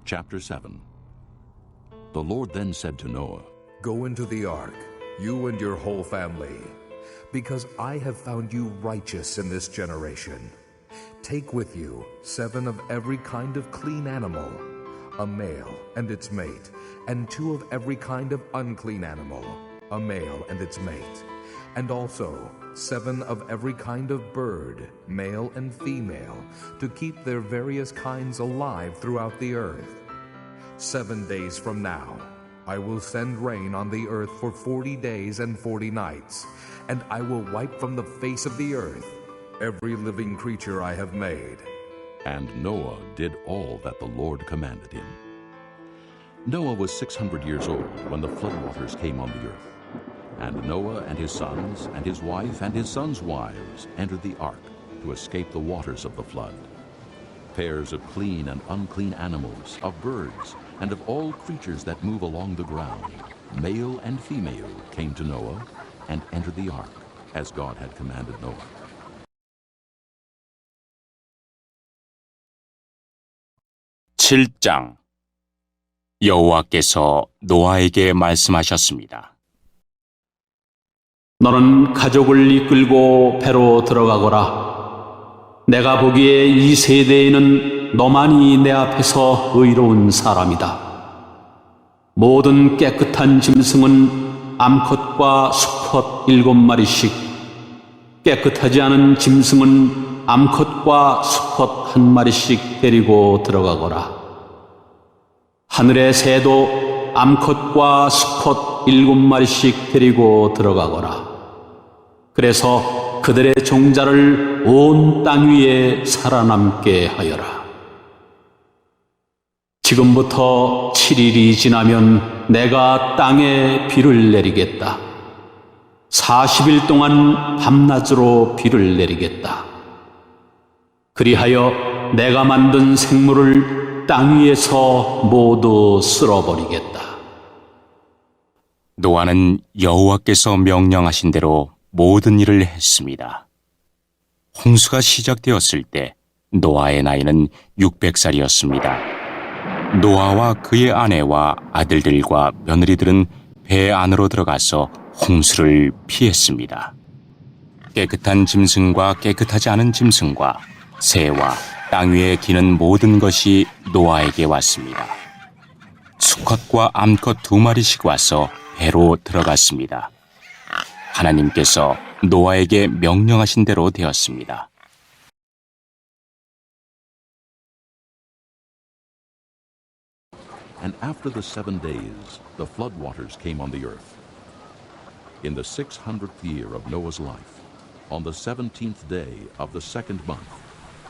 Chapter 7. The Lord then said to Noah, Go into the ark, you and your whole family, because I have found you righteous in this generation. Take with you 7 of every kind of clean animal, a male and its mate, and 2 of every kind of unclean animal, a male and its mate, and also 7 of every kind of bird, male and female, to keep their various kinds alive throughout the earth. 7 days from now, I will send rain on the earth for 40 days and 40 nights, and I will wipe from the face of the earth every living creature I have made. And Noah did all that the Lord commanded him. Noah was 600 years old when the floodwaters came on the earth. And Noah and his sons and his wife and his sons' wives entered the ark to escape the waters of the flood. Pairs of clean and unclean animals, of birds, and of all creatures that move along the ground, male and female, came to Noah and entered the ark, as God had commanded Noah. (7장) 여호와께서 노아에게 말씀하셨습니다. 너는 가족을 이끌고 배로 들어가거라. 내가 보기에 이 세대에는 너만이 내 앞에서 의로운 사람이다. 모든 깨끗한 짐승은 암컷과 수컷 7마리씩, 깨끗하지 않은 짐승은 암컷과 수컷 1마리씩 데리고 들어가거라. 하늘의 새도 암컷과 수컷 7마리씩 데리고 들어가거라. 그래서 그들의 종자를 온 땅 위에 살아남게 하여라. 지금부터 7일이 지나면 내가 땅에 비를 내리겠다. 40일 동안 밤낮으로 비를 내리겠다. 그리하여 내가 만든 생물을 땅 위에서 모두 쓸어버리겠다. 노아는 여호와께서 명령하신 대로 모든 일을 했습니다. 홍수가 시작되었을 때 노아의 나이는 600살이었습니다. 노아와 그의 아내와 아들들과 며느리들은 배 안으로 들어가서 홍수를 피했습니다. 깨끗한 짐승과 깨끗하지 않은 짐승과 새와 땅 위에 기는 모든 것이 노아에게 왔습니다. 수컷과 암컷 2마리씩 와서 배로 들어갔습니다. 하나님께서 노아에게 명령하신 대로 되었습니다. And after the 7 days, the floodwaters came on the earth. In the 600th year of Noah's life, on the 17th day of the 2nd month,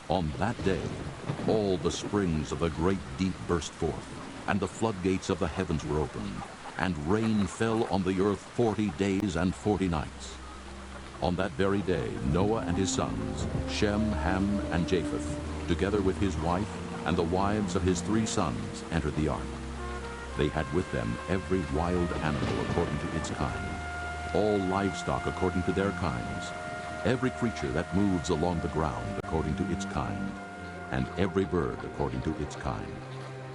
on that day, all the springs of the great deep burst forth, and the floodgates of the heavens were opened, and rain fell on the earth 40 days and 40 nights. On that very day, Noah and his sons, Shem, Ham, and Japheth, together with his wife and the wives of his 3 sons, entered the ark. They had with them every wild animal according to its kind, all livestock according to their kinds, every creature that moves along the ground according to its kind, and every bird according to its kind,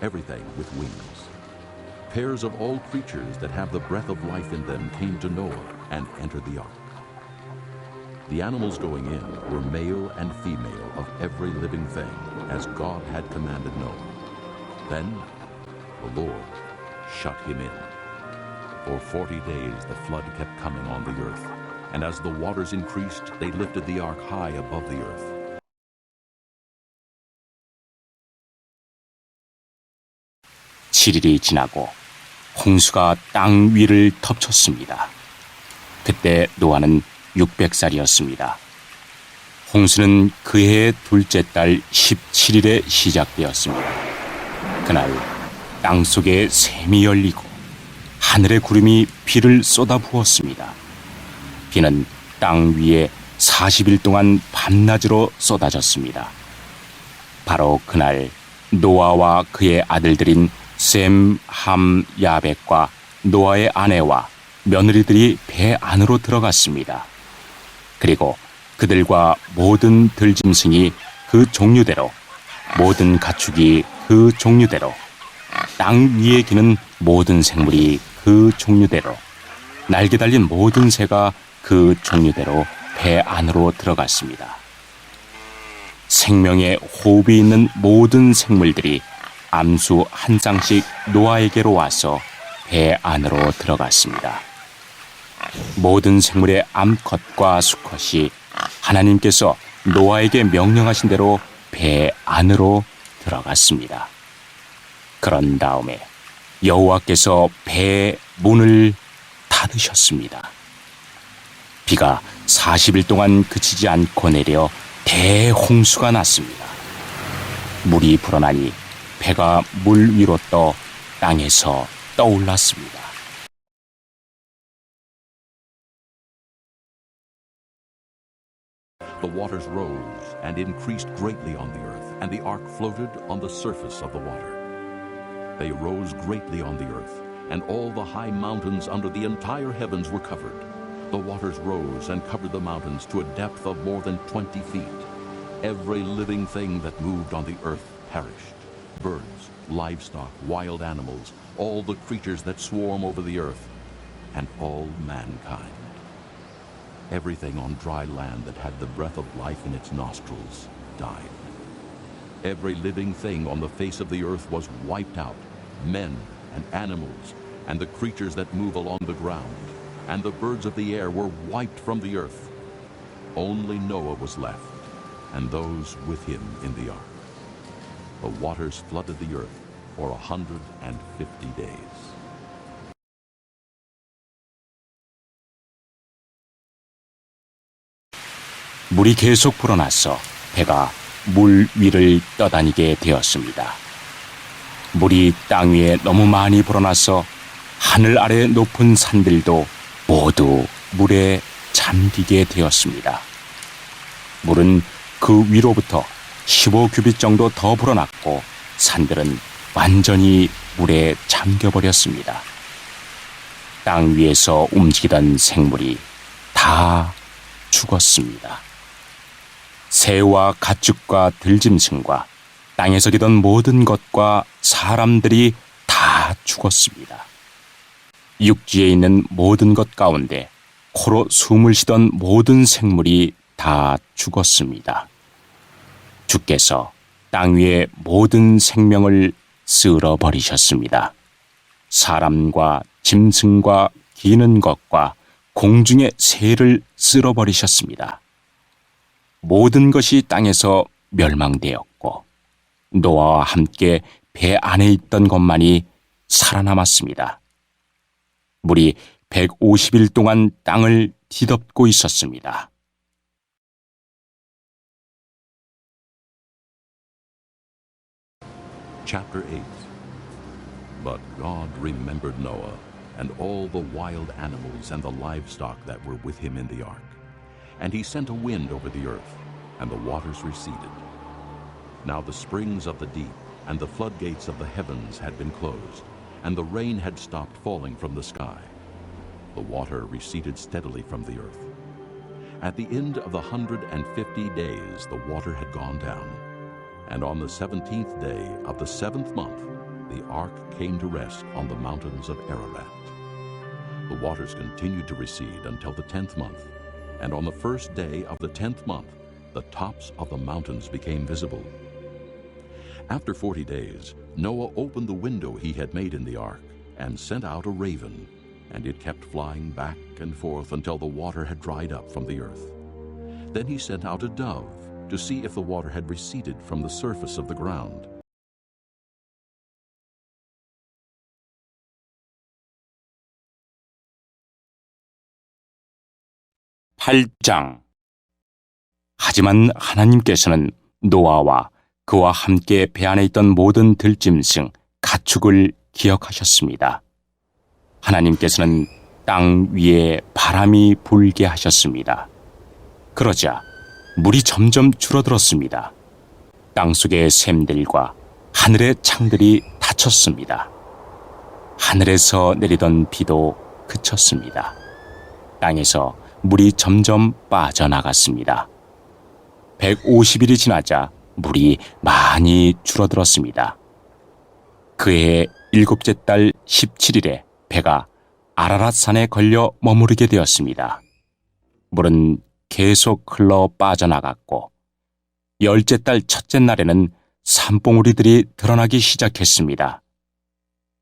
everything with wings. Pairs of all creatures that have the breath of life in them came to Noah and entered the ark. The animals going in were male and female of every living thing, as God had commanded Noah. Then the Lord shut him in. For 40 days the flood kept coming on the earth, and as the waters increased, they lifted the ark high above the earth. (7일이) 지나고 홍수가 땅 위를 덮쳤습니다. 그때 노아는 600살이었습니다. 홍수는 그해의 둘째 달 17일에 시작되었습니다. 그날 땅 속에 샘이 열리고 하늘의 구름이 비를 쏟아부었습니다. 비는 땅 위에 40일 동안 밤낮으로 쏟아졌습니다. 바로 그날 노아와 그의 아들들인 셈, 함, 야벳과 노아의 아내와 며느리들이 배 안으로 들어갔습니다. 그리고 그들과 모든 들짐승이 그 종류대로, 모든 가축이 그 종류대로, 땅 위에 기는 모든 생물이 그 종류대로, 날개 달린 모든 새가 그 종류대로 배 안으로 들어갔습니다. 생명의 호흡이 있는 모든 생물들이 암수 한 쌍씩 노아에게로 와서 배 안으로 들어갔습니다. 모든 생물의 암컷과 수컷이 하나님께서 노아에게 명령하신 대로 배 안으로 들어갔습니다. 그런 다음에 여호와께서 배의 문을 닫으셨습니다. 비가 40일 동안 그치지 않고 내려 대홍수가 났습니다. 물이 불어나니 배가 물 위로 떠 땅에서 떠올랐습니다. The waters rose and increased greatly on the earth, and the ark floated on the surface of the water. They rose greatly on the earth, and all the high mountains under the entire heavens were covered. The waters rose and covered the mountains to a depth of more than 20 feet. Every living thing that moved on the earth perished. Birds, livestock, wild animals, all the creatures that swarm over the earth, and all mankind. Everything on dry land that had the breath of life in its nostrils died. Every living thing on the face of the earth was wiped out, men and animals, and the creatures that move along the ground, and the birds of the air were wiped from the earth. Only Noah was left, and those with him in the ark. The waters flooded the earth for 150 days. 물이 계속 불어나서 배가 물 위를 떠다니게 되었습니다. 물이 땅 위에 너무 많이 불어나서 하늘 아래 높은 산들도 모두 물에 잠기게 되었습니다. 물은 그 위로부터 15규빗 정도 더 불어났고 산들은 완전히 물에 잠겨버렸습니다. 땅 위에서 움직이던 생물이 다 죽었습니다. 새와 가축과 들짐승과 땅에서 기던 모든 것과 사람들이 다 죽었습니다. 육지에 있는 모든 것 가운데 코로 숨을 쉬던 모든 생물이 다 죽었습니다. 주께서 땅 위의 모든 생명을 쓸어버리셨습니다. 사람과 짐승과 기는 것과 공중의 새를 쓸어버리셨습니다. 모든 것이 땅에서 멸망되었고 노아와 함께 배 안에 있던 것만이 살아남았습니다. 물이 150일 동안 땅을 뒤덮고 있었습니다. Chapter 8. But God remembered Noah and all the wild animals and the livestock that were with him in the ark. And he sent a wind over the earth, and the waters receded. Now the springs of the deep and the floodgates of the heavens had been closed, and the rain had stopped falling from the sky. The water receded steadily from the earth. At the end of the 150 days the water had gone down, and on the 17th day of the 7th month the ark came to rest on the mountains of Ararat. The waters continued to recede until the 10th month, and on the first day of the 10th month the tops of the mountains became visible. After 40 days, Noah opened the window he had made in the ark and sent out a raven, and it kept flying back and forth until the water had dried up from the earth. Then he sent out a dove to see if the water had receded from the surface of the ground. 하지만 하나님께서는 노아와 그와 함께 배 안에 있던 모든 들짐승, 가축을 기억하셨습니다. 하나님께서는 땅 위에 바람이 불게 하셨습니다. 그러자 물이 점점 줄어들었습니다. 땅 속의 샘들과 하늘의 창들이 닫혔습니다. 하늘에서 내리던 비도 그쳤습니다. 땅에서 물이 점점 빠져나갔습니다. 150일이 지나자 물이 많이 줄어들었습니다. 그해 7째 달 17일에 배가 아라랏산에 걸려 머무르게 되었습니다. 물은 계속 흘러 빠져나갔고 10째 달 첫째 날에는 산봉우리들이 드러나기 시작했습니다.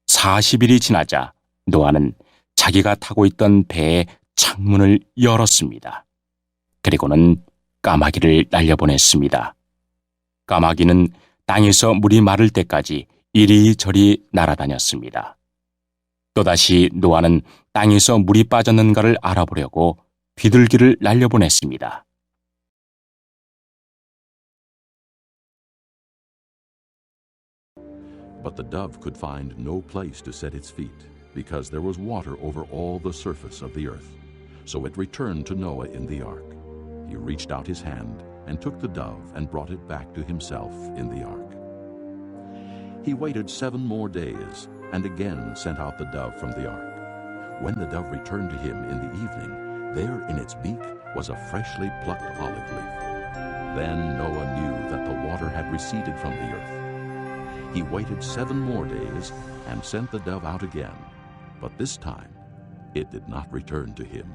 40일이 지나자 노아는 자기가 타고 있던 배의 창문을 열었습니다. 그리고는 까마귀를 날려보냈습니다. 까마귀는 땅에서 물이 마를 때까지 이리저리 날아다녔습니다. 또다시 노아는 땅에서 물이 빠졌는가를 알아보려고 비둘기를 날려보냈습니다. But the dove could find no place to set its feet, because there was water over all the surface of the earth. So it returned to Noah in the ark. He reached out his hand and took the dove and brought it back to himself in the ark. He waited 7 more days and again sent out the dove from the ark. When the dove returned to him in the evening, there in its beak was a freshly plucked olive leaf. Then Noah knew that the water had receded from the earth. He waited 7 more days and sent the dove out again, but this time it did not return to him.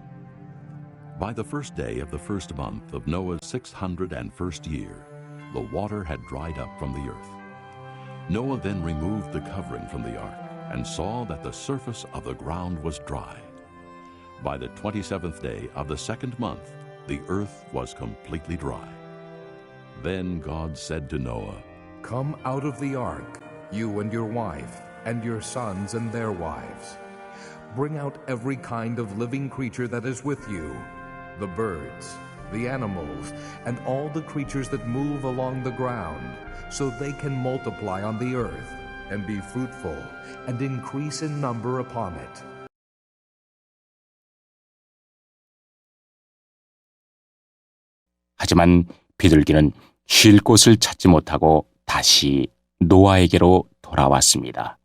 By the first day of the first month of Noah's 601st year, the water had dried up from the earth. Noah then removed the covering from the ark and saw that the surface of the ground was dry. By the 27th day of the second month, the earth was completely dry. Then God said to Noah, Come out of the ark, you and your wife, and your sons and their wives. Bring out every kind of living creature that is with you, the birds, the animals, and all the creatures that move along the ground, so they can multiply on the earth, and be fruitful, and increase in number upon it. 하지만 비둘기는 쉴 곳을 찾지 못하고 다시 노아에게로 돌아왔습니다.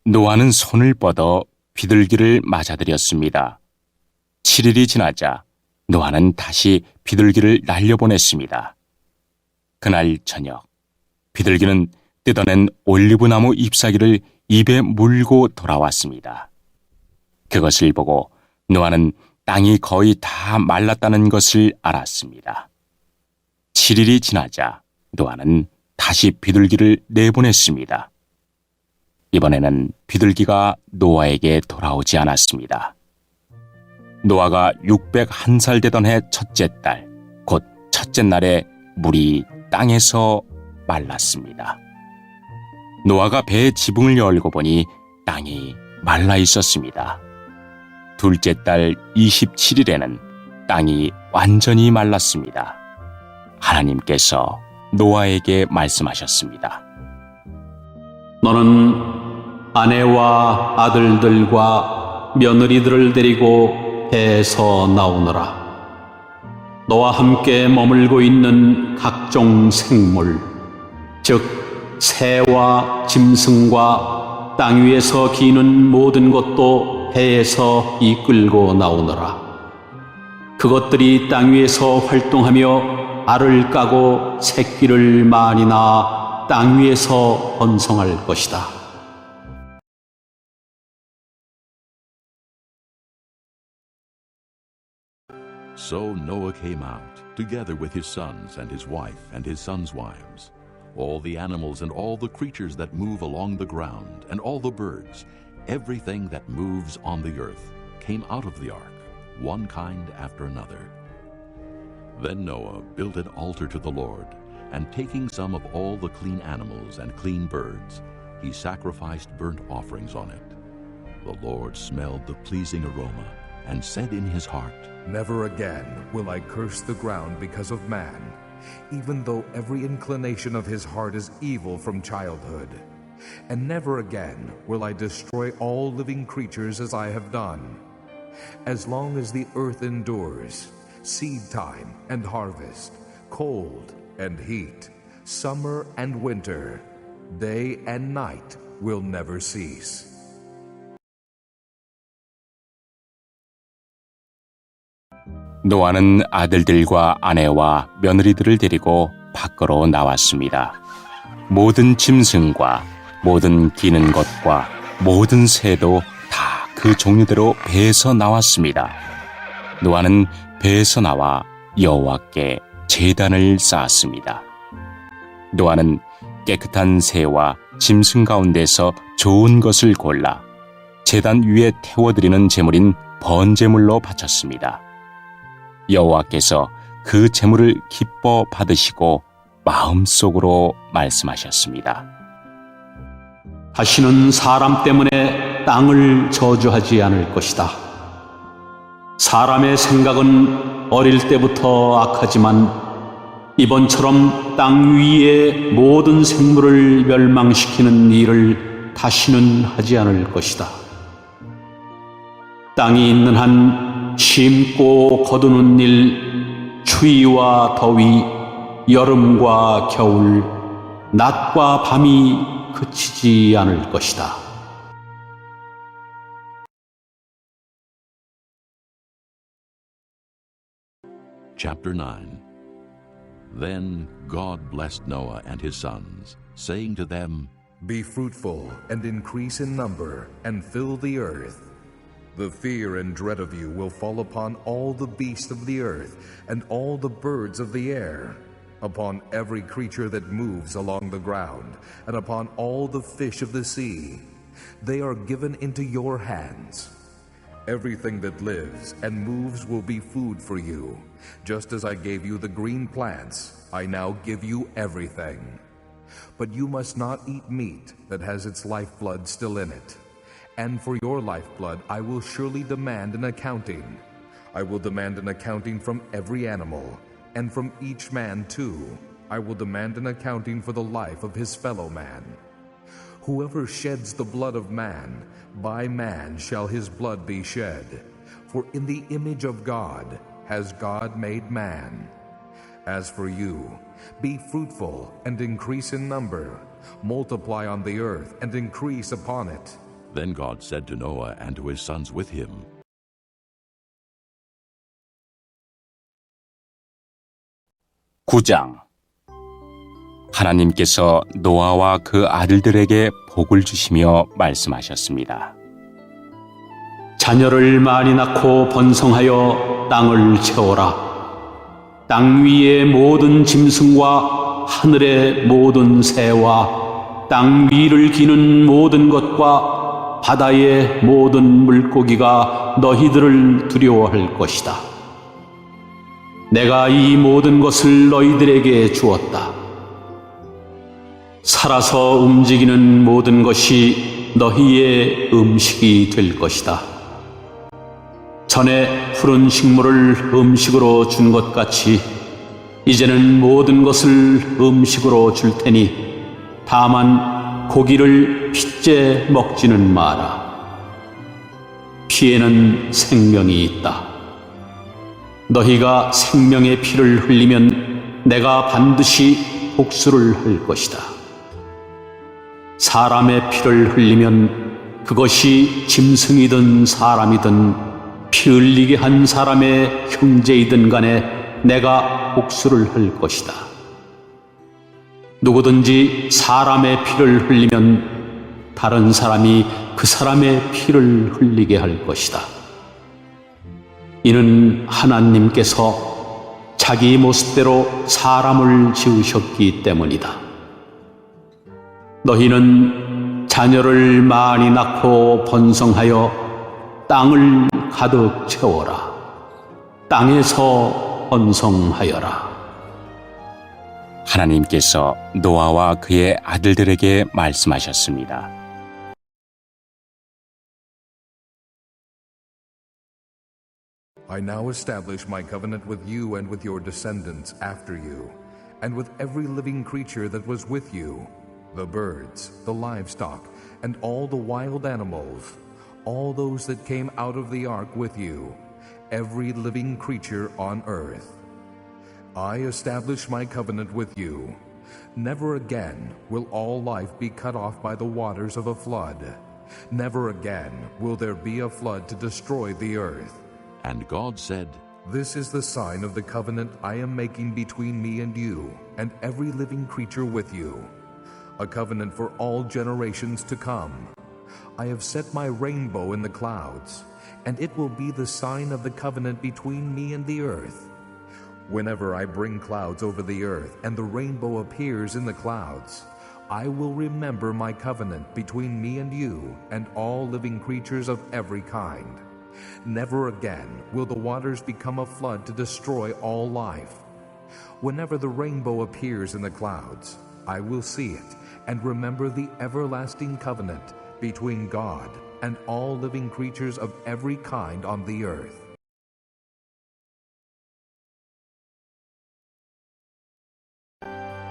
노아는 손을 뻗어 비둘기를 맞아들였습니다. 7일이 지나자 노아는 다시 비둘기를 날려보냈습니다. 그날 저녁, 비둘기는 뜯어낸 올리브나무 잎사귀를 입에 물고 돌아왔습니다. 그것을 보고 노아는 땅이 거의 다 말랐다는 것을 알았습니다. 7일이 지나자 노아는 다시 비둘기를 내보냈습니다. 이번에는 비둘기가 노아에게 돌아오지 않았습니다. 노아가 601살 되던 해 첫째 달, 곧 첫째 날에 물이 땅에서 말랐습니다. 노아가 배의 지붕을 열고 보니 땅이 말라 있었습니다. 둘째 달 27일에는 땅이 완전히 말랐습니다. 하나님께서 노아에게 말씀하셨습니다. 너는 아내와 아들들과 며느리들을 데리고 배에서 나오너라. 너와 함께 머물고 있는 각종 생물, 즉 새와 짐승과 땅 위에서 기는 모든 것도 배에서 이끌고 나오너라. 그것들이 땅 위에서 활동하며 알을 까고 새끼를 많이 낳아 땅 위에서 번성할 것이다. So Noah came out, together with his sons and his wife and his sons' wives, all the animals and all the creatures that move along the ground, and all the birds, everything that moves on the earth, came out of the ark, one kind after another. Then Noah built an altar to the Lord, and taking some of all the clean animals and clean birds, he sacrificed burnt offerings on it. The Lord smelled the pleasing aroma, and said in his heart, Never again will I curse the ground because of man, even though every inclination of his heart is evil from childhood. And never again will I destroy all living creatures as I have done. As long as the earth endures, seed time and harvest, cold and heat, summer and winter, day and night will never cease. 노아는 아들들과 아내와 며느리들을 데리고 밖으로 나왔습니다. 모든 짐승과 모든 기는 것과 모든 새도 다 그 종류대로 배에서 나왔습니다. 노아는 배에서 나와 여호와께 제단을 쌓았습니다. 노아는 깨끗한 새와 짐승 가운데서 좋은 것을 골라 제단 위에 태워드리는 제물인 번제물로 바쳤습니다. 여호와께서 그 제물을 기뻐 받으시고 마음속으로 말씀하셨습니다. 다시는 사람 때문에 땅을 저주하지 않을 것이다. 사람의 생각은 어릴 때부터 악하지만 이번처럼 땅 위의 모든 생물을 멸망시키는 일을 다시는 하지 않을 것이다. 땅이 있는 한 심고 거두는 일, 추위와 더위, 여름과 겨울, 낮과 밤이 그치지 않을 것이다. Chapter 9. Then God blessed Noah and his sons, saying to them, Be fruitful and increase in number, and fill the earth. The fear and dread of you will fall upon all the beasts of the earth, and all the birds of the air, upon every creature that moves along the ground, and upon all the fish of the sea. They are given into your hands. Everything that lives and moves will be food for you. Just as I gave you the green plants, I now give you everything. But you must not eat meat that has its lifeblood still in it. And for your lifeblood I will surely demand an accounting. I will demand an accounting from every animal, and from each man too. I will demand an accounting for the life of his fellow man. Whoever sheds the blood of man, by man shall his blood be shed. For in the image of God has God made man. As for you, be fruitful and increase in number. Multiply on the earth and increase upon it. Then God said to Noah and to his sons with him, 9장. 하나님께서 노아와 그 아들들에게 복을 주시며 말씀하셨습니다. 자녀를 많이 낳고 번성하여 땅을 채워라. 땅 위의 모든 짐승과 하늘의 모든 새와 땅 위를 기는 모든 것과 바다의 모든 물고기가 너희들을 두려워할 것이다. 내가 이 모든 것을 너희들에게 주었다. 살아서 움직이는 모든 것이 너희의 음식이 될 것이다. 전에 푸른 식물을 음식으로 준 것 같이 이제는 모든 것을 음식으로 줄 테니 다만 고기를 핏째 먹지는 마라. 피에는 생명이 있다. 너희가 생명의 피를 흘리면 내가 반드시 복수를 할 것이다. 사람의 피를 흘리면 그것이 짐승이든 사람이든 피 흘리게 한 사람의 형제이든 간에 내가 복수를 할 것이다. 누구든지 사람의 피를 흘리면 다른 사람이 그 사람의 피를 흘리게 할 것이다. 이는 하나님께서 자기 모습대로 사람을 지으셨기 때문이다. 너희는 자녀를 많이 낳고 번성하여 땅을 가득 채워라. 땅에서 번성하여라. 하나님께서 노아와 그의 아들들에게 말씀하셨습니다. I now establish my covenant with you and with your descendants after you, and with every living creature that was with you, the birds, the livestock, and all the wild animals, all those that came out of the ark with you, every living creature on earth. I establish my covenant with you. Never again will all life be cut off by the waters of a flood. Never again will there be a flood to destroy the earth. And God said, This is the sign of the covenant I am making between me and you, and every living creature with you. a covenant for all generations to come. I have set my rainbow in the clouds, and it will be the sign of the covenant between me and the earth. Whenever I bring clouds over the earth and the rainbow appears in the clouds, I will remember my covenant between me and you and all living creatures of every kind. Never again will the waters become a flood to destroy all life. Whenever the rainbow appears in the clouds, I will see it and remember the everlasting covenant between God and all living creatures of every kind on the earth.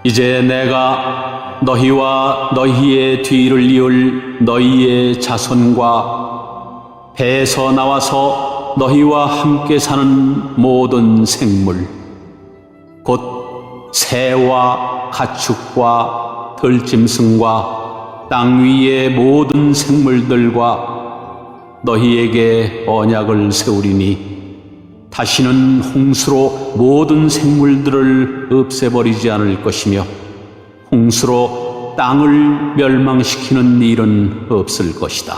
이제 내가 너희와 너희의 뒤를 이을 너희의 자손과 배에서 나와서 너희와 함께 사는 모든 생물, 곧 새와 가축과 들짐승과 땅 위의 모든 생물들과 너희에게 언약을 세우리니 다시는 홍수로 모든 생물들을 없애버리지 않을 것이며 홍수로 땅을 멸망시키는 일은 없을 것이다.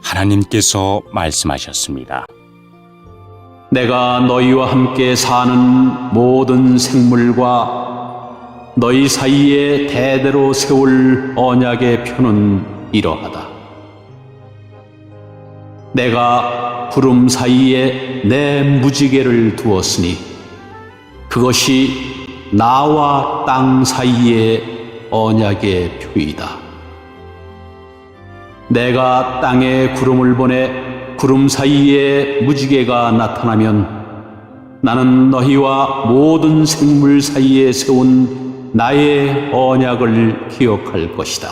하나님께서 말씀하셨습니다. 내가 너희와 함께 사는 모든 생물과 너희 사이에 대대로 세울 언약의 표는 이러하다. 내가 구름 사이에 내 무지개를 두었으니 그것이 나와 땅 사이의 언약의 표이다. 내가 땅에 구름을 보내 구름 사이에 무지개가 나타나면 나는 너희와 모든 생물 사이에 세운 나의 언약을 기억할 것이다.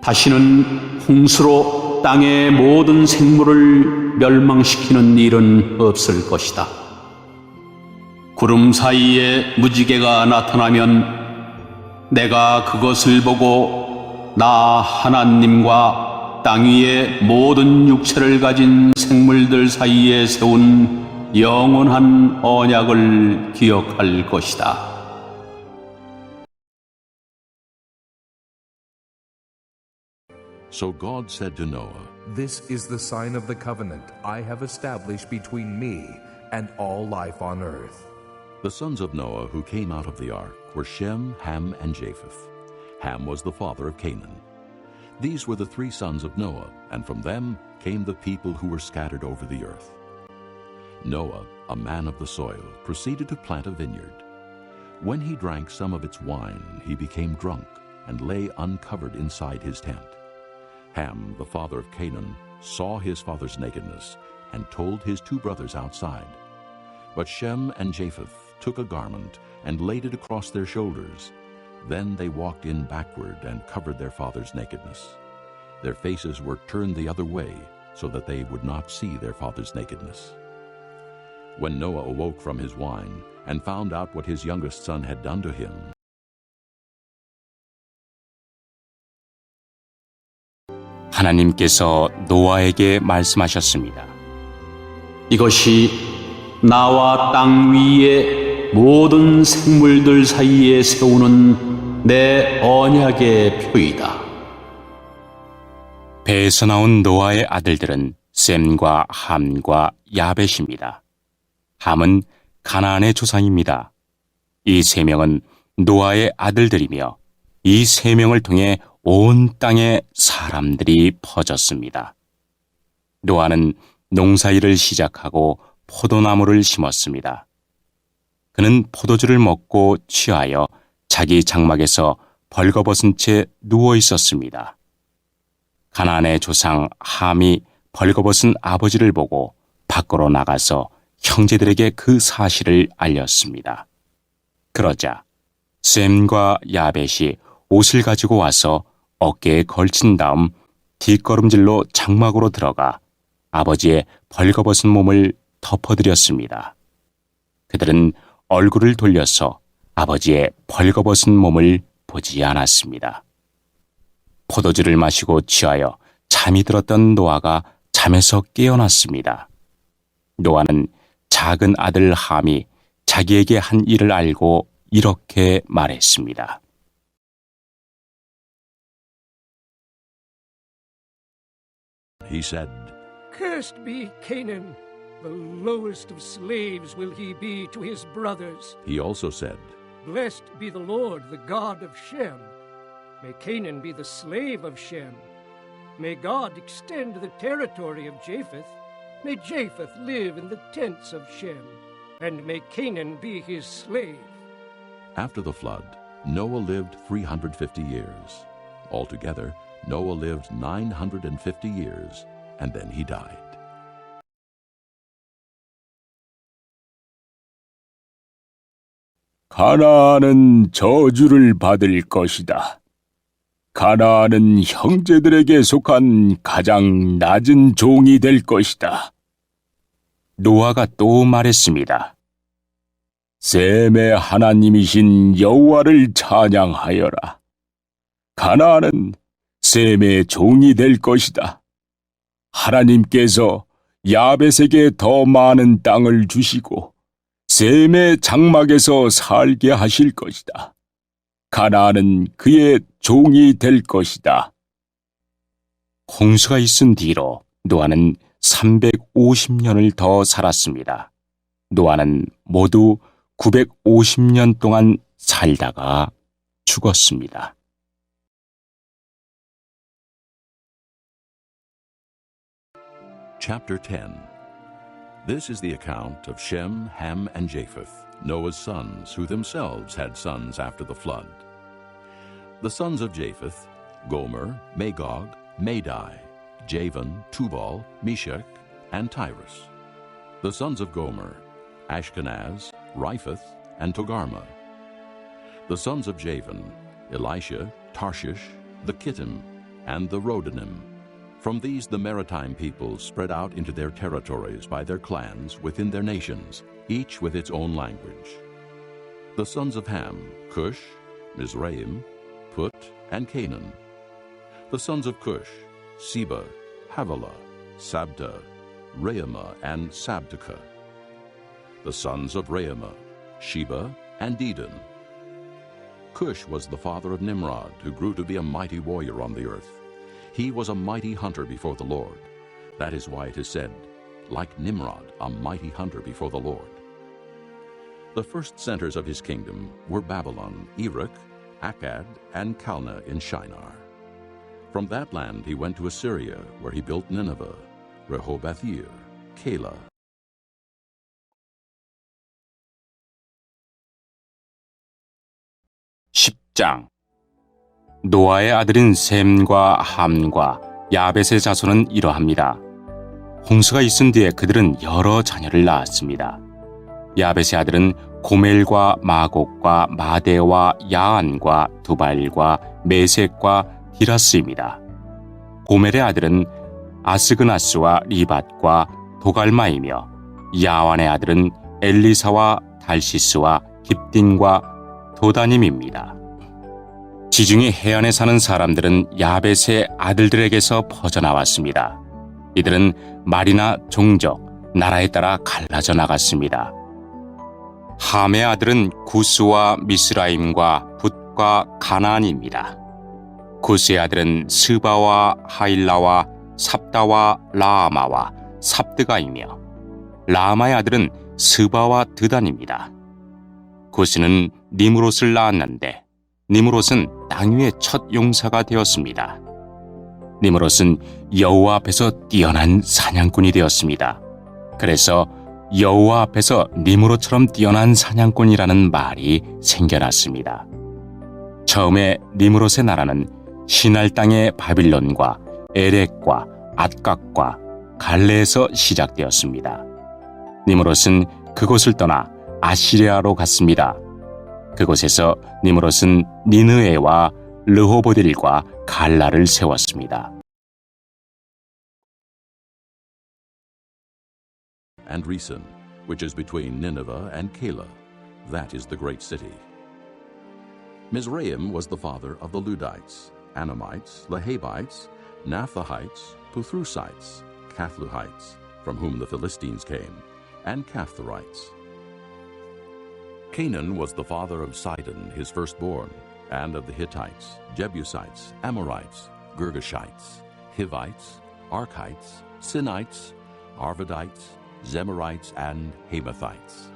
다시는 홍수로 땅의 모든 생물을 멸망시키는 일은 없을 것이다. 구름 사이에 무지개가 나타나면 내가 그것을 보고 나 하나님과 땅 위의 모든 육체를 가진 생물들 사이에 세운 영원한 언약을 기억할 것이다. So God said to Noah, This is the sign of the covenant I have established between me and all life on earth. The sons of Noah who came out of the ark were Shem, Ham, and Japheth. Ham was the father of Canaan. These were the three sons of Noah, and from them came the people who were scattered over the earth. Noah, a man of the soil, proceeded to plant a vineyard. When he drank some of its wine, he became drunk and lay uncovered inside his tent. Ham, the father of Canaan, saw his father's nakedness and told his two brothers outside. But Shem and Japheth took a garment and laid it across their shoulders. Then they walked in backward and covered their father's nakedness. Their faces were turned the other way so that they would not see their father's nakedness. When Noah awoke from his wine and found out what his youngest son had done to him, 하나님께서 노아에게 말씀하셨습니다. 이것이 나와 땅 위의 모든 생물들 사이에 세우는 내 언약의 표이다. 배에서 나온 노아의 아들들은 셈과 함과 야벳입니다. 함은 가나안의 조상입니다. 이 세 명은 노아의 아들들이며 이 세 명을 통해 온 땅에 사람들이 퍼졌습니다. 노아는 농사일을 시작하고 포도나무를 심었습니다. 그는 포도주를 먹고 취하여 자기 장막에서 벌거벗은 채 누워 있었습니다. 가나안의 조상 함이 벌거벗은 아버지를 보고 밖으로 나가서 형제들에게 그 사실을 알렸습니다. 그러자 셈과 야벳이 옷을 가지고 와서 어깨에 걸친 다음 뒷걸음질로 장막으로 들어가 아버지의 벌거벗은 몸을 덮어드렸습니다. 그들은 얼굴을 돌려서 아버지의 벌거벗은 몸을 보지 않았습니다. 포도주를 마시고 취하여 잠이 들었던 노아가 잠에서 깨어났습니다. 노아는 작은 아들 함이 자기에게 한 일을 알고 이렇게 말했습니다. He said, Cursed be Canaan, the lowest of slaves will he be to his brothers. he also said, Blessed be the Lord, the God of Shem. May Canaan be the slave of Shem. May God extend the territory of Japheth. May Japheth live in the tents of Shem. And may Canaan be his slave. After the flood, Noah lived 350 years. Altogether, Noah lived 950 years, and then he died. 가나안은 저주를 받을 것이다. 가나안은 형제들에게 속한 가장 낮은 종이 될 것이다. 노아가 또 말했습니다. 셈의 하나님이신 여호와를 찬양하여라. 가나안은 셈의 종이 될 것이다. 하나님께서 야벳에게 더 많은 땅을 주시고 셈의 장막에서 살게 하실 것이다. 가나안은 그의 종이 될 것이다. 홍수가 있은 뒤로 노아는 350년을 더 살았습니다. 노아는 모두 950년 동안 살다가 죽었습니다. Chapter 10. This is the account of Shem, Ham, and Japheth, Noah's sons, who themselves had sons after the flood. The sons of Japheth: Gomer, Magog, Madai, Javan, Tubal, Meshach, and Tyrus. The sons of Gomer: Ashkenaz, Riphath, and Togarmah. The sons of Javan: Elisha, Tarshish, the Kittim, and the Rodanim. From these the maritime peoples spread out into their territories by their clans within their nations, each with its own language. The sons of Ham: Cush, Mizraim, Put, and Canaan. The sons of Cush: Seba, Havilah, Sabta, Reumah, and Sabteka. The sons of Reumah: Sheba and Dedan. Cush was the father of Nimrod, who grew to be a mighty warrior on the earth. He was a mighty hunter before the Lord. That is why it is said, like Nimrod, a mighty hunter before the Lord. The first centers of his kingdom were Babylon, Erech, Akkad, and Calneh in Shinar. From that land he went to Assyria, where he built Nineveh, Rehoboth-ir, Calah. 노아의 아들인 셈과 함과 야벳의 자손은 이러합니다. 홍수가 있은 뒤에 그들은 여러 자녀를 낳았습니다. 야벳의 아들은 고멜과 마곡과 마대와 야안과 두발과 메섹과 디라스입니다. 고멜의 아들은 아스그나스와 리밧과 도갈마이며 야완의 아들은 엘리사와 달시스와 깁딘과 도다님입니다. 지중해 해안에 사는 사람들은 야벳의 아들들에게서 퍼져나왔습니다. 이들은 말이나 종족, 나라에 따라 갈라져 나갔습니다. 함의 아들은 구스와 미스라임과 붓과 가나안입니다. 구스의 아들은 스바와 하일라와 삽다와 라아마와 삽드가이며 라아마의 아들은 스바와 드단입니다. 구스는 니므롯을 낳았는데 니므롯은 땅 위의 첫 용사가 되었습니다. 니므롯은 여호와 앞에서 뛰어난 사냥꾼이 되었습니다. 그래서 여호와 앞에서 니므롯처럼 뛰어난 사냥꾼이라는 말이 생겨났습니다. 처음에 니므롯의 나라는 시날 땅의 바빌론과 에렉과 앗각과 갈레에서 시작되었습니다. 니므롯은 그곳을 떠나 아시리아로 갔습니다. 그곳에서 니므롯은 니느웨와 르호보딜과 갈라를 세웠습니다. And Resen, which is between Nineveh and Calah, that is the great city. Mizraim was the father of the Ludites, Anamites, Lehabites, Naphtalites, Puthrusites, Cathluhites, from whom the Philistines came, and Caphtorites. Canaan was the father of Sidon, his firstborn, and of the Hittites, Jebusites, Amorites, Girgashites, Hivites, Archites, Sinites, Arvadites, Zemarites, and Hamathites.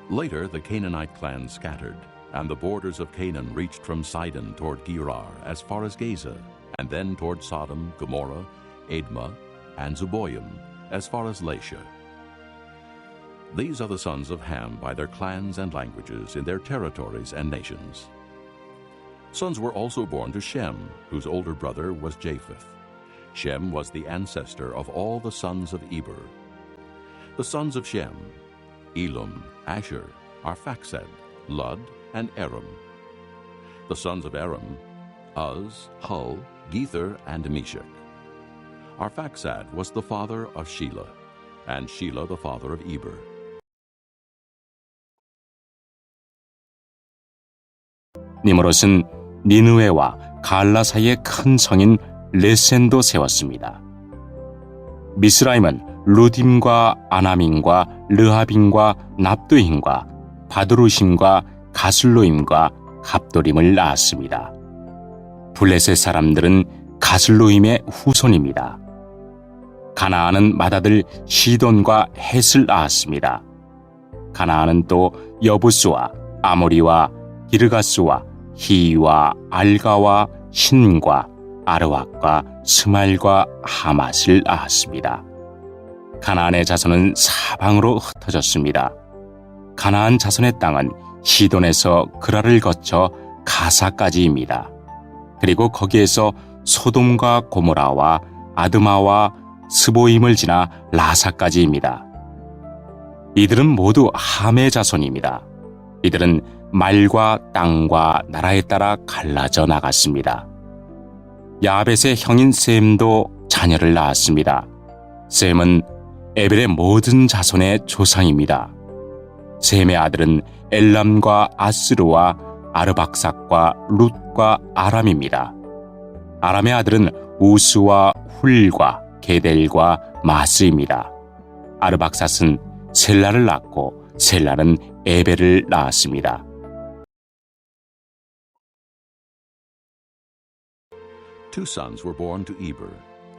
Later the Canaanite clans scattered, and the borders of Canaan reached from Sidon toward Gerar as far as Gaza, and then toward Sodom, Gomorrah, Admah, and Zeboim as far as Lasha. These are the sons of Ham by their clans and languages in their territories and nations. Sons were also born to Shem, whose older brother was Japheth. Shem was the ancestor of all the sons of Eber. The sons of Shem: Elam, Asher, Arphaxad, Lud, and Aram. The sons of Aram: Uz, Hul, Gether, and Meshech. Arphaxad was the father of Shelah, and Shelah the father of Eber. 니므롯은 니느웨와 갈라 사이의 큰 성인 레센도 세웠습니다. 미스라임은 루딤과 아나민과 르하빔과 납두힘과 바드루심과 가슬로임과 갑도림을 낳았습니다. 블레셋 사람들은 가슬로임의 후손입니다. 가나안은 맏아들 시돈과 헷을 낳았습니다. 가나안은 또 여부스와 아모리와 기르가스와 히와 알가와 신과 아르왁과 스말과 하맛을 낳았습니다. 가나안의 자손은 사방으로 흩어졌습니다. 가나안 자손의 땅은 시돈에서 그라를 거쳐 가사까지입니다. 그리고 거기에서 소돔과 고모라와 아드마와 스보임을 지나 라사까지입니다. 이들은 모두 함의 자손입니다. 이들은 말과 땅과 나라에 따라 갈라져 나갔습니다. 야벳의 형인 셈도 자녀를 낳았습니다. 셈은 에벨의 모든 자손의 조상입니다. 셈의 아들은 엘람과 아스르와 아르박삭과 룻과 아람입니다. 아람의 아들은 우스와 훌과 게델과 마스입니다. 아르박삭은 셀라를 낳고 셀라는 에벨을 낳았습니다. Two sons were born to Eber.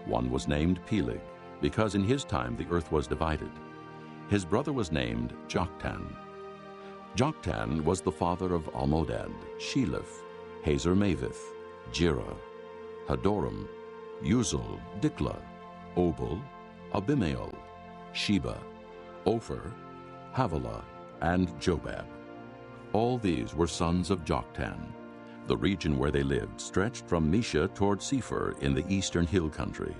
One was named Peleg, because in his time the earth was divided. His brother was named Joktan. Joktan was the father of Almodad, Sheleph, Hazarmaveth, Jireh, Hadoram, Uzal, Dikla, Obal, Abimael, Sheba, Ophir, Havilah, and Jobab. All these were sons of Joktan. The region where they lived stretched from Mesha toward Sephir in the eastern hill country.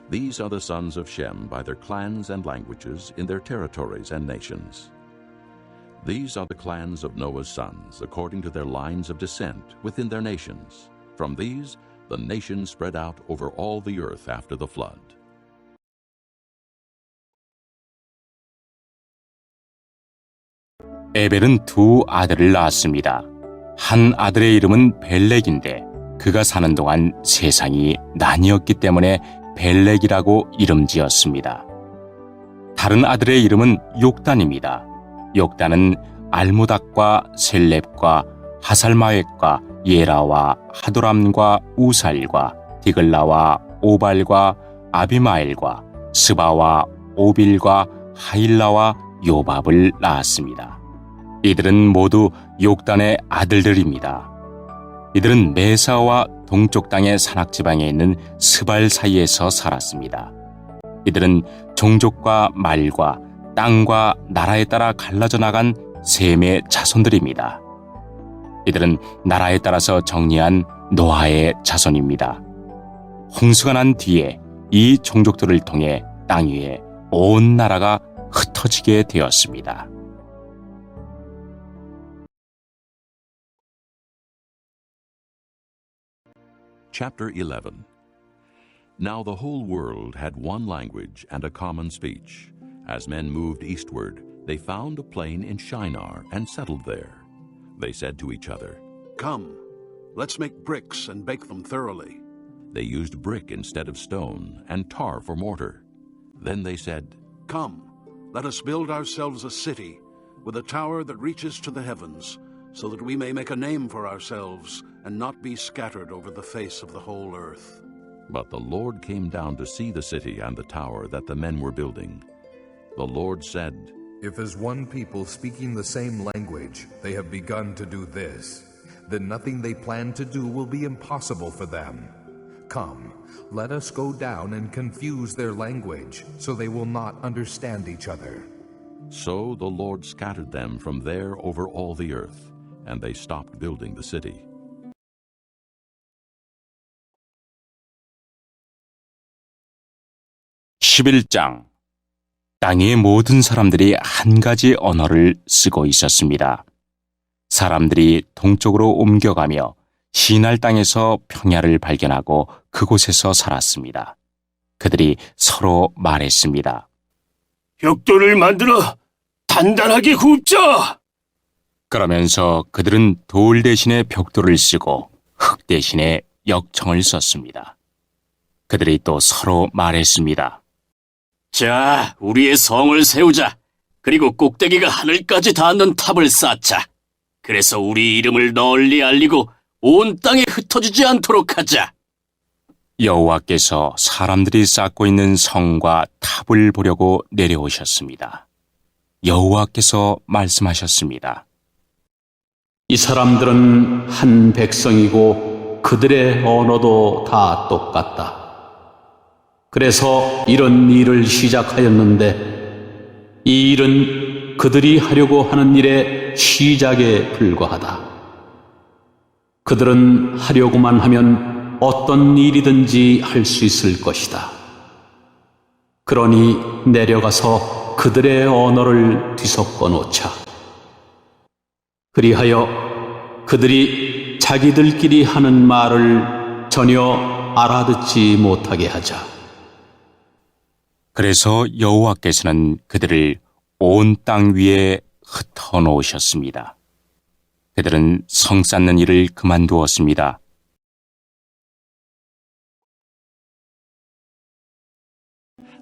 These are the sons of Shem by their clans and languages in their territories and nations. These are the clans of Noah's sons according to their lines of descent within their nations. From these, the nations spread out over all the earth after the flood. 에벨은 두 아들을 낳았습니다. 한 아들의 이름은 벨렉인데 그가 사는 동안 세상이 난이었기 때문에 벨렉이라고 이름 지었습니다. 다른 아들의 이름은 욕단입니다. 욕단은 알모닥과 셀렙과 하살마웻과 예라와 하도람과 우살과 디글라와 오발과 아비마엘과 스바와 오빌과 하일라와 요밥을 낳았습니다. 이들은 모두 욕단의 아들들입니다. 이들은 메사와 동쪽 땅의 산악지방에 있는 스발 사이에서 살았습니다. 이들은 종족과 말과 땅과 나라에 따라 갈라져 나간 셈의 자손들입니다. 이들은 나라에 따라서 정리한 노아의 자손입니다. 홍수가 난 뒤에 이 종족들을 통해 땅 위에 온 나라가 흩어지게 되었습니다. Chapter 11. Now the whole world had one language and a common speech. As men moved eastward, they found a plain in Shinar and settled there. They said to each other, "Come, let's make bricks and bake them thoroughly." They used brick instead of stone and tar for mortar. Then they said, "Come, let us build ourselves a city with a tower that reaches to the heavens, so that we may make a name for ourselves and not be scattered over the face of the whole earth. But the Lord came down to see the city and the tower that the men were building. The Lord said, If as one people speaking the same language they have begun to do this, then nothing they plan to do will be impossible for them. Come, let us go down and confuse their language, so they will not understand each other. So the Lord scattered them from there over all the earth, and they stopped building the city. (11장) 땅의 모든 사람들이 한 가지 언어를 쓰고 있었습니다. 사람들이 동쪽으로 옮겨가며 시날 땅에서 평야를 발견하고 그곳에서 살았습니다. 그들이 서로 말했습니다. 벽돌을 만들어 단단하게 굽자! 그러면서 그들은 돌 대신에 벽돌을 쓰고 흙 대신에 역청을 썼습니다. 그들이 또 서로 말했습니다. 자, 우리의 성을 세우자. 그리고 꼭대기가 하늘까지 닿는 탑을 쌓자. 그래서 우리 이름을 널리 알리고 온 땅에 흩어지지 않도록 하자. 여호와께서 사람들이 쌓고 있는 성과 탑을 보려고 내려오셨습니다. 여호와께서 말씀하셨습니다. 이 사람들은 한 백성이고 그들의 언어도 다 똑같다. 그래서 이런 일을 시작하였는데 이 일은 그들이 하려고 하는 일의 시작에 불과하다. 그들은 하려고만 하면 어떤 일이든지 할 수 있을 것이다. 그러니 내려가서 그들의 언어를 뒤섞어 놓자. 그리하여 그들이 자기들끼리 하는 말을 전혀 알아듣지 못하게 하자. 그래서 여호와께서는 그들을 온 땅 위에 흩어 놓으셨습니다. 그들은 성 쌓는 일을 그만두었습니다.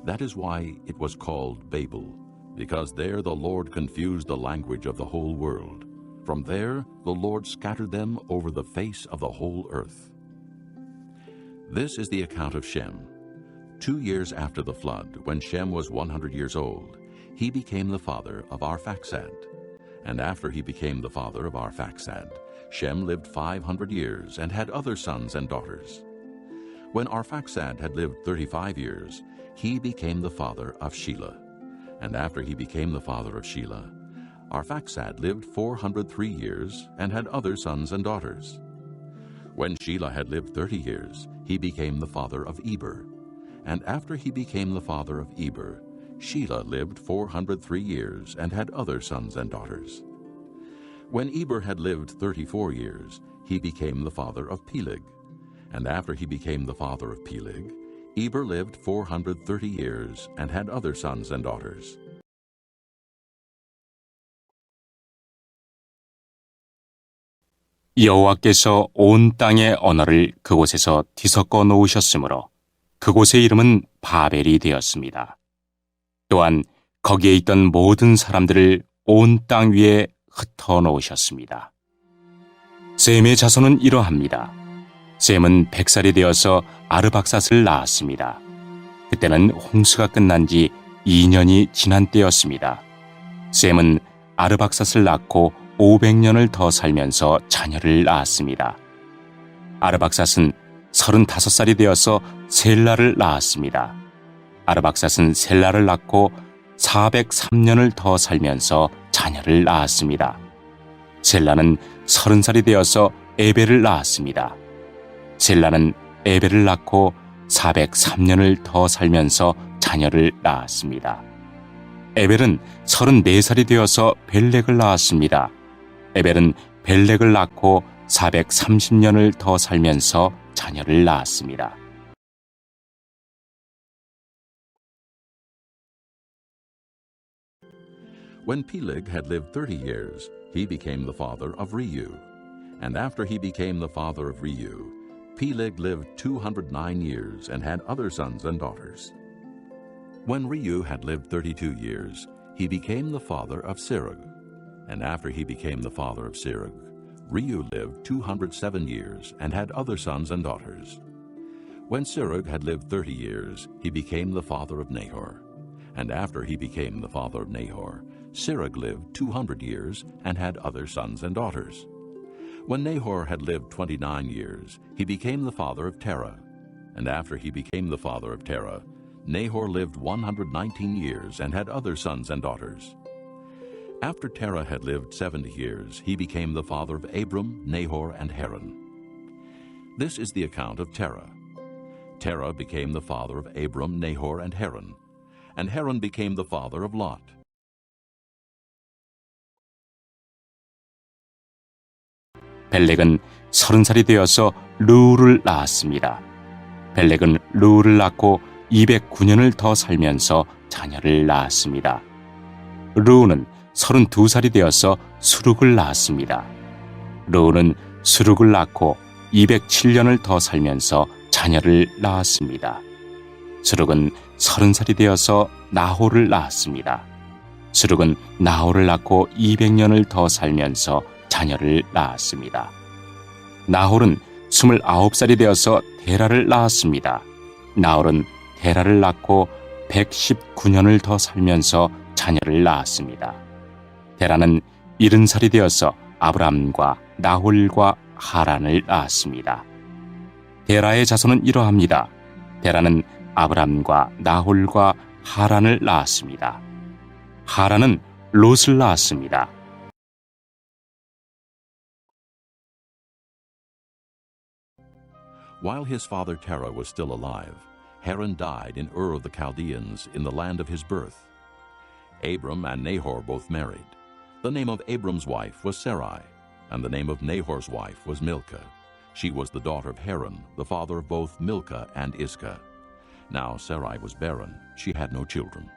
That is why it was called Babel, because there the Lord confused the language of the whole world. From there the Lord scattered them over the face of the whole earth. This is the account of Shem. 2 years after the flood, when Shem was 100 years old, he became the father of Arphaxad. And after he became the father of Arphaxad, Shem lived 500 years and had other sons and daughters. When Arphaxad had lived 35 years, he became the father of Shelah. And after he became the father of Shelah, Arphaxad lived 403 years and had other sons and daughters. When Shelah had lived 30 years, he became the father of Eber. And after he became the father of Eber, Shelah lived 403 years and had other sons and daughters. When Eber had lived 34 years, he became the father of Peleg. And after he became the father of Peleg, Eber lived 430 years and had other sons and daughters. 여호와께서 온 땅의 언어를 그곳에서 뒤섞어 놓으셨으므로 그곳의 이름은 바벨이 되었습니다. 또한 거기에 있던 모든 사람들을 온 땅 위에 흩어 놓으셨습니다. 셈의 자손은 이러합니다. 셈은 100살이 되어서 아르박삿을 낳았습니다. 그때는 홍수가 끝난 지 2년이 지난 때였습니다. 셈은 아르박삿을 낳고 500년을 더 살면서 자녀를 낳았습니다. 아르박삿은 35살이 되어서 셀라를 낳았습니다. 아르박삿은 셀라를 낳고 403년을 더 살면서 자녀를 낳았습니다. 셀라는 30살이 되어서 에벨을 낳았습니다. 셀라는 에벨을 낳고 403년을 더 살면서 자녀를 낳았습니다. 에벨은 34살이 되어서 벨렉을 낳았습니다. 에벨은 벨렉을 낳고 430년을 더 살면서 자녀를 낳았습니다. When Peleg had lived 30 years, he became the father of Reu. And after he became the father of Reu, Peleg lived 209 years and had other sons and daughters. When Reu had lived 32 years, he became the father of Serug. And after he became the father of Serug, Reu lived 207 years and had other sons and daughters. When Serug had lived 30 years, he became the father of Nahor. And after he became the father of Nahor, Serug lived 200 years and had other sons and daughters. When Nahor had lived 29 years, he became the father of Terah. And after he became the father of Terah, Nahor lived 119 years and had other sons and daughters. After Terah had lived 70 years, he became the father of Abram, Nahor, and Haran. This is the account of Terah. Terah became the father of Abram, Nahor, and Haran became the father of Lot. 벨렉은 30살이 되어서 르우를 낳았습니다. 벨렉은 르우를 낳고 209년을 더 살면서 자녀를 낳았습니다. 르우는 32살이 되어서 수룩을 낳았습니다. 르우는 수룩을 낳고 207년을 더 살면서 자녀를 낳았습니다. 수룩은 30살이 되어서 나홀을 낳았습니다. 수룩은 나홀을 낳고 200년을 더 살면서 자녀를 낳았습니다. 나홀은 29살이 되어서 데라를 낳았습니다. 나홀은 데라를 낳고 119년을 더 살면서 자녀를 낳았습니다. 데라는 70살이 되어서 아브람과 나홀과 하란을 낳았습니다. 데라의 자손은 이러합니다. 데라는 아브람과 나홀과 하란을 낳았습니다. 하란은 롯을 낳았습니다. While his father Terah was still alive, Haran died in Ur of the Chaldeans in the land of his birth. Abram and Nahor both married. The name of Abram's wife was Sarai, and the name of Nahor's wife was Milcah. She was the daughter of Haran, the father of both Milcah and Iscah. Now Sarai was barren, she had no children.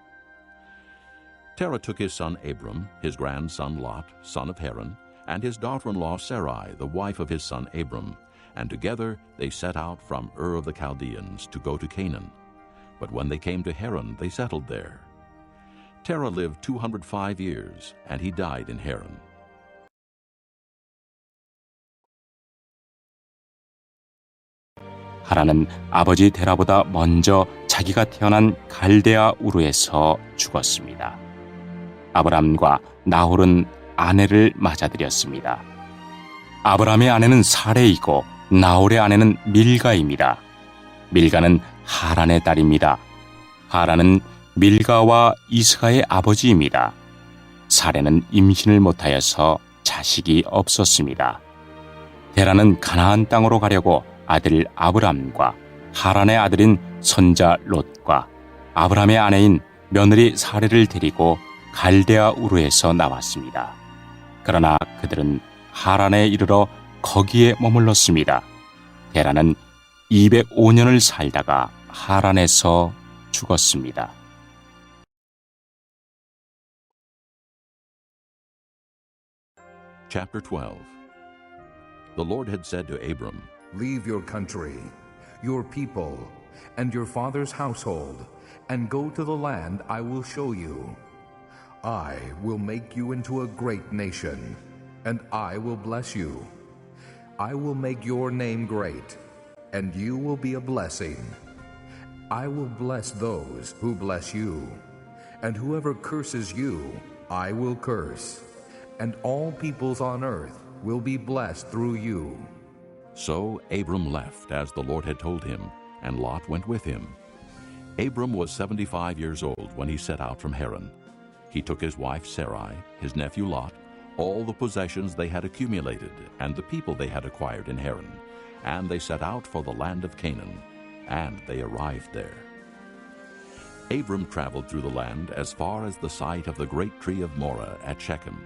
Terah took his son Abram, his grandson Lot, son of Haran, and his daughter-in-law Sarai, the wife of his son Abram, and together they set out from Ur of the Chaldeans to go to Canaan. But when they came to Haran, they settled there. Terah lived 205 years, and he died in Haran. 하란은 아버지 데라보다 먼저 자기가 태어난 갈대아 우르에서 죽었습니다. 아브람과 나홀은 아내를 맞아들였습니다. 아브람의 아내는 사레이고 나홀의 아내는 밀가입니다. 밀가는 하란의 딸입니다. 하란은 밀가와 이스가의 아버지입니다. 사레는 임신을 못하여서 자식이 없었습니다. 데라는 가나안 땅으로 가려고 아들 아브람과 하란의 아들인 선자 롯과 아브람의 아내인 며느리 사레를 데리고 갈대아 우르에서 나왔습니다. 그러나 그들은 하란에 이르러 거기에 머물렀습니다. 데라는 205년을 살다가 하란에서 죽었습니다. Chapter 12. The Lord had said to Abram, Leave your country, your people, and your father's household, and go to the land I will show you. I will make you into a great nation, and I will bless you. I will make your name great, and you will be a blessing. I will bless those who bless you, and whoever curses you, I will curse. And all peoples on earth will be blessed through you. So Abram left, as the Lord had told him, and Lot went with him. Abram was 75 years old when he set out from Haran. He took his wife Sarai, his nephew Lot, all the possessions they had accumulated, and the people they had acquired in Haran, and they set out for the land of Canaan, and they arrived there. Abram traveled through the land as far as the site of the great tree of Moreh at Shechem.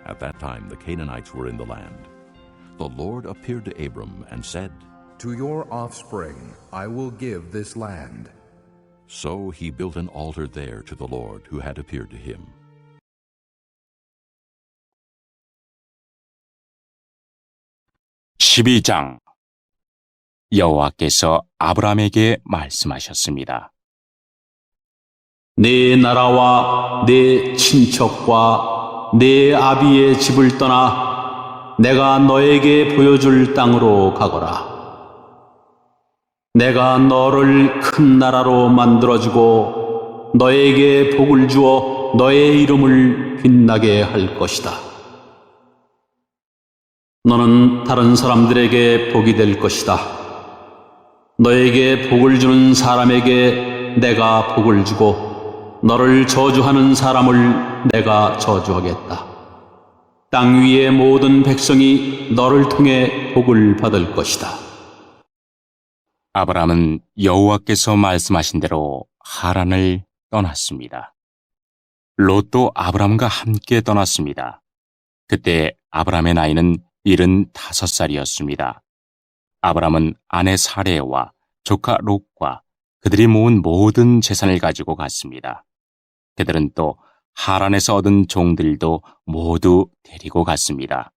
At that time the Canaanites were in the land. The Lord appeared to Abram and said, To your offspring I will give this land. So he built an altar there to the Lord who had appeared to him. (12장) 여호와께서 아브람에게 말씀하셨습니다. 내 나라와 내 친척과 네 아비의 집을 떠나 내가 너에게 보여줄 땅으로 가거라. 내가 너를 큰 나라로 만들어주고 너에게 복을 주어 너의 이름을 빛나게 할 것이다. 너는 다른 사람들에게 복이 될 것이다. 너에게 복을 주는 사람에게 내가 복을 주고 너를 저주하는 사람을 내가 저주하겠다. 땅 위의 모든 백성이 너를 통해 복을 받을 것이다. 아브라함은 여호와께서 말씀하신 대로 하란을 떠났습니다. 롯도 아브라함과 함께 떠났습니다. 그때 아브라함의 나이는 75살이었습니다. 아브라함은 아내 사레와 조카 롯과 그들이 모은 모든 재산을 가지고 갔습니다. 그들은 또 하란에서 얻은 종들도 모두 데리고 갔습니다.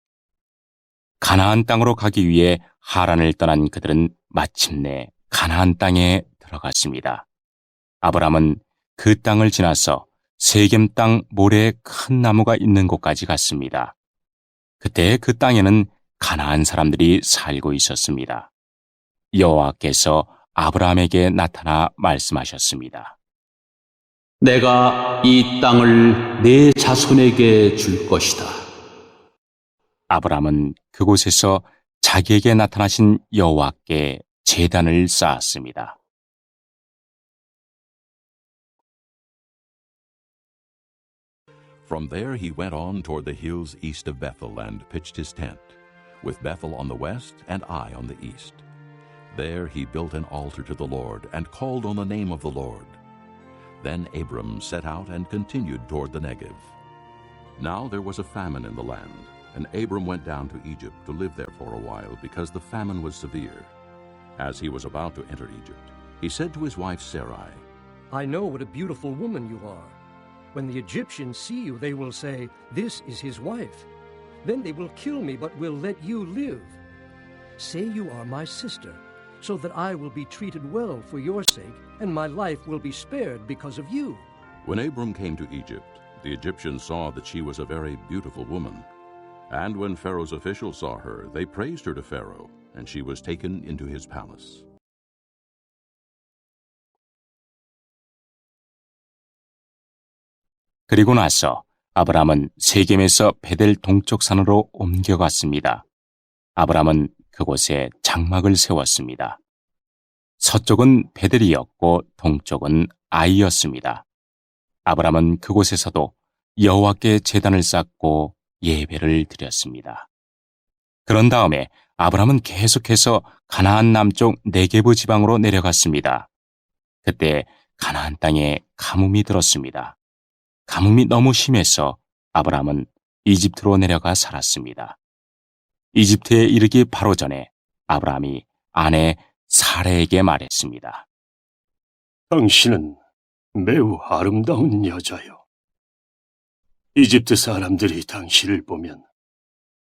가나안 땅으로 가기 위해 하란을 떠난 그들은 마침내 가나안 땅에 들어갔습니다. 아브라함은 그 땅을 지나서 세겜 땅 모래에 큰 나무가 있는 곳까지 갔습니다. 그때 그 땅에는 가나안 사람들이 살고 있었습니다. 여호와께서 아브라함에게 나타나 말씀하셨습니다. 내가 이 땅을 네 자손에게 줄 것이다. 아브라함은 그곳에서 자기에게 나타나신 여호와께 제단을 쌓았습니다. From there he went on toward the hills east of Bethel and pitched his tent, with Bethel on the west and Ai on the east. There he built an altar to the Lord and called on the name of the Lord. Then Abram set out and continued toward the Negev. Now there was a famine in the land, and Abram went down to Egypt to live there for a while because the famine was severe. As he was about to enter Egypt, he said to his wife Sarai, I know what a beautiful woman you are. When the Egyptians see you, they will say, This is his wife. Then they will kill me, but will let you live. Say you are my sister, so that I will be treated well for your sake, and my life will be spared because of you. When Abram came to Egypt, the Egyptians saw that she was a very beautiful woman. And when Pharaoh's officials saw her, they praised her to Pharaoh, and she was taken into his palace. 그리고 나서 아브라함은 세겜에서 베델 동쪽 산으로 옮겨갔습니다. 아브라함은 그곳에 장막을 세웠습니다. 서쪽은 베델이었고 동쪽은 아이였습니다. 아브라함은 그곳에서도 여호와께 제단을 쌓고 예배를 드렸습니다. 그런 다음에 아브라함은 계속해서 가나안 남쪽 네게브 지방으로 내려갔습니다. 그때 가나안 땅에 가뭄이 들었습니다. 가뭄이 너무 심해서 아브라함은 이집트로 내려가 살았습니다. 이집트에 이르기 바로 전에 아브라함이 아내 사레에게 말했습니다. 당신은 매우 아름다운 여자요. 이집트 사람들이 당신을 보면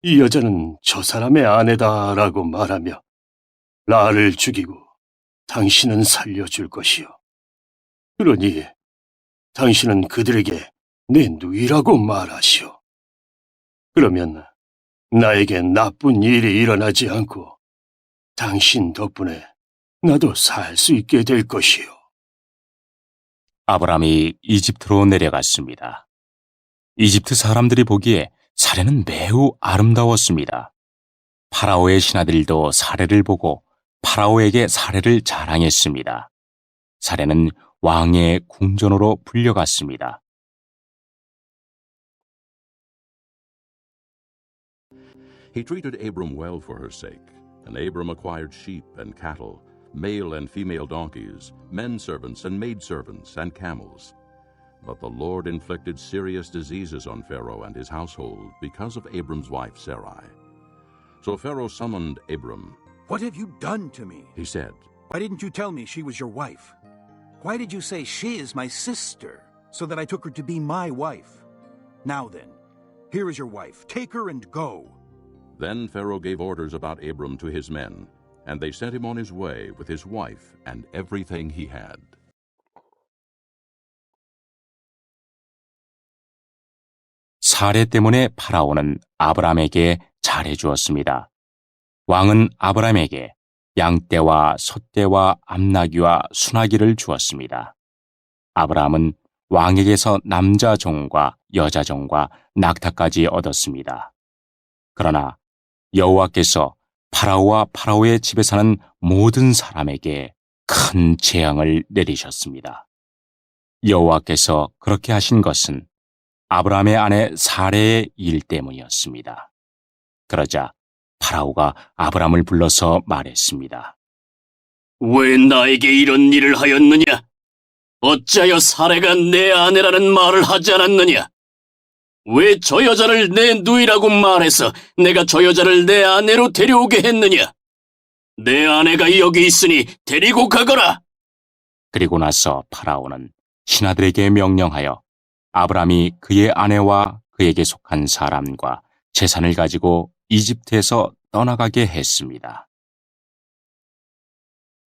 이 여자는 저 사람의 아내다라고 말하며 나를 죽이고 당신은 살려줄 것이요. 그러니 당신은 그들에게 내 누이라고 말하시오. 그러면 나에게 나쁜 일이 일어나지 않고 당신 덕분에 나도 살 수 있게 될 것이오. 아브라함이 이집트로 내려갔습니다. 이집트 사람들이 보기에 사레는 매우 아름다웠습니다. 파라오의 신하들도 사레를 보고 파라오에게 사레를 자랑했습니다. 사레는 왕의 궁전으로 불려갔습니다. He treated Abram well for her sake, and Abram acquired sheep and cattle, male and female donkeys, men servants and maid servants, and camels. But the Lord inflicted serious diseases on Pharaoh and his household because of Abram's wife Sarai. So Pharaoh summoned Abram. What have you done to me? He said, Why didn't you tell me she was your wife? Why did you say she is my sister, so that I took her to be my wife? Now then, here is your wife. Take her and go. Then Pharaoh gave orders about Abram to his men, and they sent him on his way with his wife and everything he had. 사례 때문에 파라오는 아브람에게 잘해 주었습니다. 왕은 아브람에게 양떼와 소떼와 암나귀와 순하기를 주었습니다. 아브람은 왕에게서 남자 종과 여자 종과 낙타까지 얻었습니다. 그러나 여호와께서 파라오와 파라오의 집에 사는 모든 사람에게 큰 재앙을 내리셨습니다. 여호와께서 그렇게 하신 것은 아브라함의 아내 사레의 일 때문이었습니다. 그러자 파라오가 아브람을 불러서 말했습니다. 왜 나에게 이런 일을 하였느냐? 어찌하여 사례가 내 아내라는 말을 하지 않았느냐? 왜 저 여자를 내 누이라고 말해서 내가 저 여자를 내 아내로 데려오게 했느냐? 내 아내가 여기 있으니 데리고 가거라! 그리고 나서 파라오는 신하들에게 명령하여 아브람이 그의 아내와 그에게 속한 사람과 재산을 가지고 이집트에서 떠나가게 했습니다.